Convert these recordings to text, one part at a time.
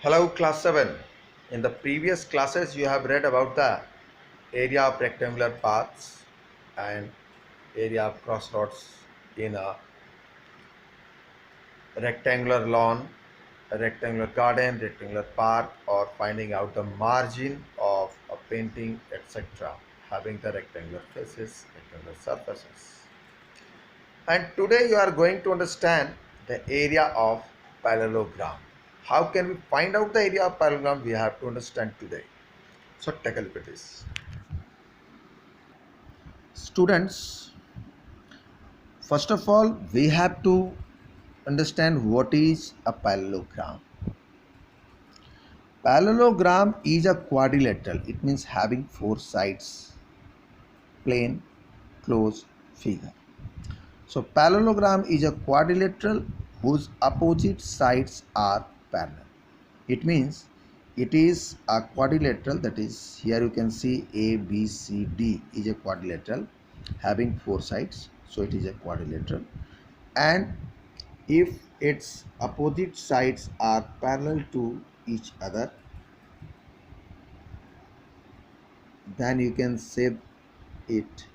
Hello class 7. In the previous classes you have read about the area of rectangular paths and area of crossroads in a rectangular lawn, a rectangular garden, rectangular park, or finding out the margin of a painting, etc. having the rectangular faces, rectangular surfaces. And today you are going to understand the area of parallelogram. How can we find out the area of parallelogram? We have to understand today. So take a look at this. Students, first of all, we have to understand what is a parallelogram. Parallelogram is a quadrilateral. It means having four sides, plane, closed figure. So parallelogram is a quadrilateral whose opposite sides are parallel. It means it is a quadrilateral, that is here you can see A, B, C, D is a quadrilateral having four sides. So it is a quadrilateral, and if its opposite sides are parallel to each other, then you can say it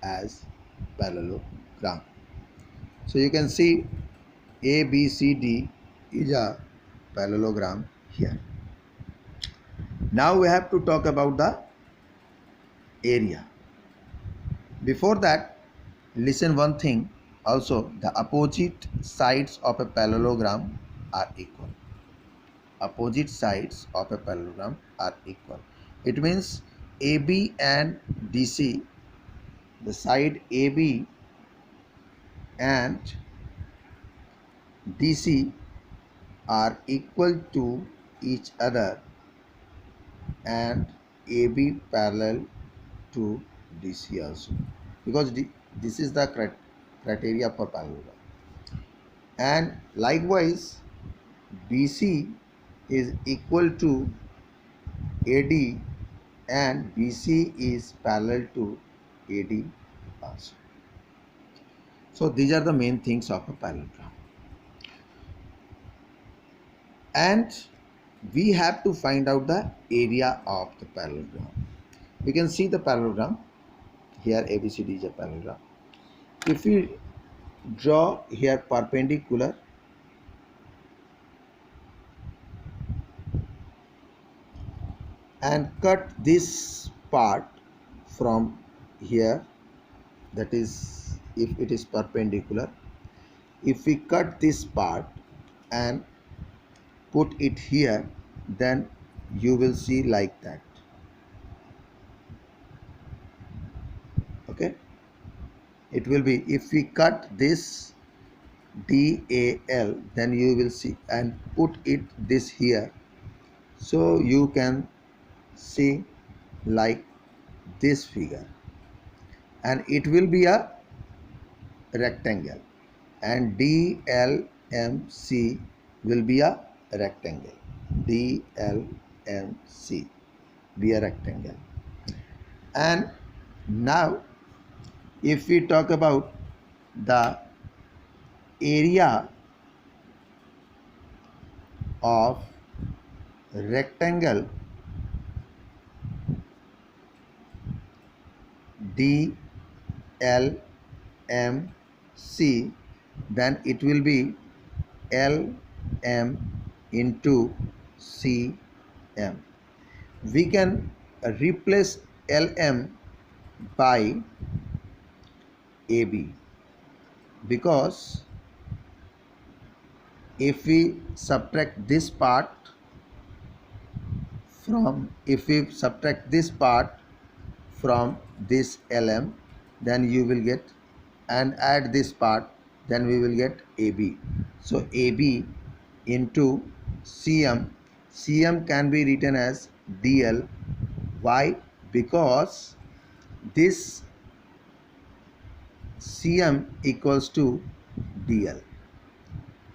as parallelogram. So you can see A, B, C, D is a parallelogram here. Now we have to talk about the area. Before that, listen one thing also, the opposite sides of a parallelogram are equal. Opposite sides of a parallelogram are equal. It means AB and DC, the side AB and DC are equal to each other, and AB parallel to DC also, because this is the criteria for parallelogram. And likewise BC is equal to AD, and BC is parallel to AD also. So these are the main things of a parallelogram. And we have to find out the area of the parallelogram. We can see the parallelogram here. ABCD is a parallelogram. If we draw here perpendicular, and cut this part from here, that is if it is perpendicular, if we cut this part and put it here, then you will see like that. Okay, it will be, if we cut this DAL, then you will see, and put it this here, so you can see like this figure, and it will be a rectangle, and DLMC will be a rectangle. DLMC be a rectangle. And now if we talk about the area of rectangle DLMC, then it will be LM into CM. We can replace LM by AB, because if we subtract this part from this LM, then you will get, and add this part, then we will get AB. So AB into CM. CM can be written as DL. Why? Because this CM equals to DL.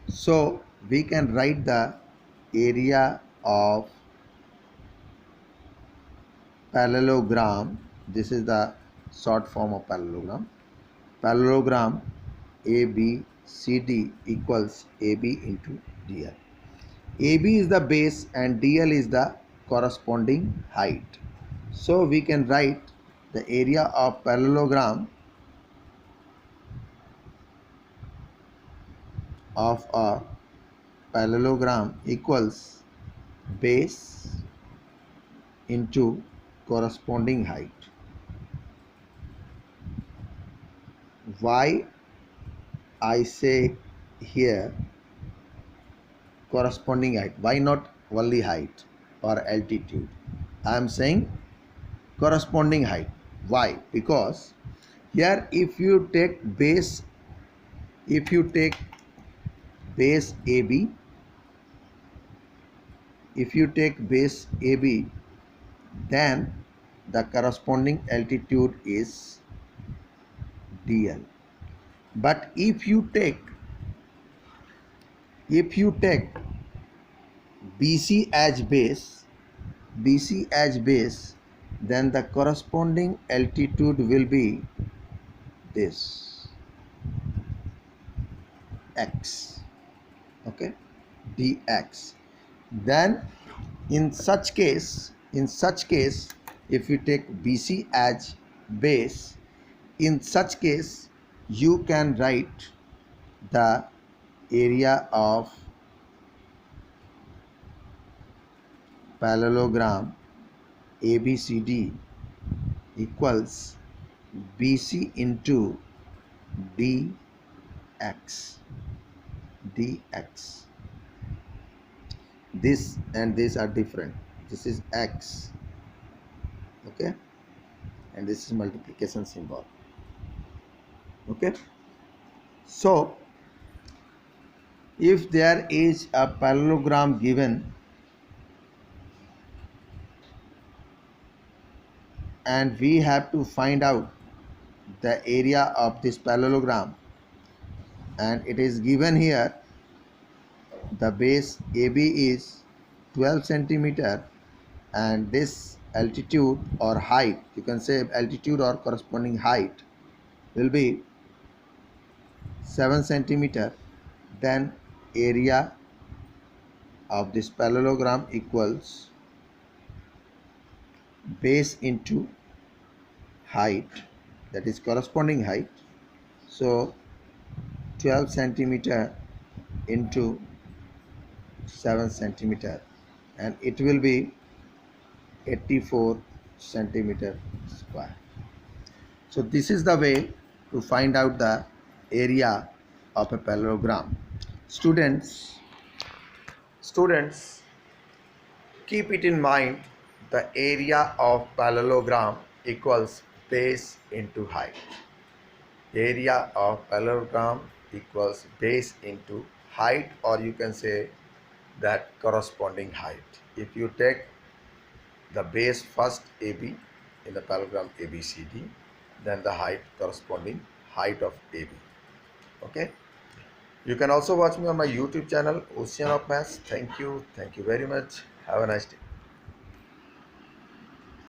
So we can write the area of parallelogram. This is the short form of parallelogram. Parallelogram ABCD equals AB into DL. AB is the base and DL is the corresponding height. So we can write the area of parallelogram of a parallelogram equals base into corresponding height. Why I say here corresponding height? Why not only height or altitude? I am saying corresponding height. Why? Because here if you take base AB, if you take base AB, then the corresponding altitude is DL. But if you take BC as base, then the corresponding altitude will be this x, okay, dx. Then in such case, if you take BC as base, in such case you can write the area of parallelogram ABCD equals BC into dx. This and this are different. This is x, okay, and this is multiplication symbol, okay. So if there is a parallelogram given and we have to find out the area of this parallelogram, and it is given here the base AB is 12 centimeter and this altitude or height, you can say altitude or corresponding height, will be 7 centimeter, then area of this parallelogram equals base into height, that is corresponding height. So 12 centimeter into 7 centimeter, and it will be 84 centimeter square. So this is the way to find out the area of a parallelogram. Students, keep it in mind, the area of parallelogram equals base into height. Area of parallelogram equals base into height, or you can say that corresponding height. If you take the base first AB in the parallelogram ABCD, then the height corresponding height of AB. Okay. You can also watch me on my YouTube channel, Ocean of Maths. Thank you very much. Have a nice day.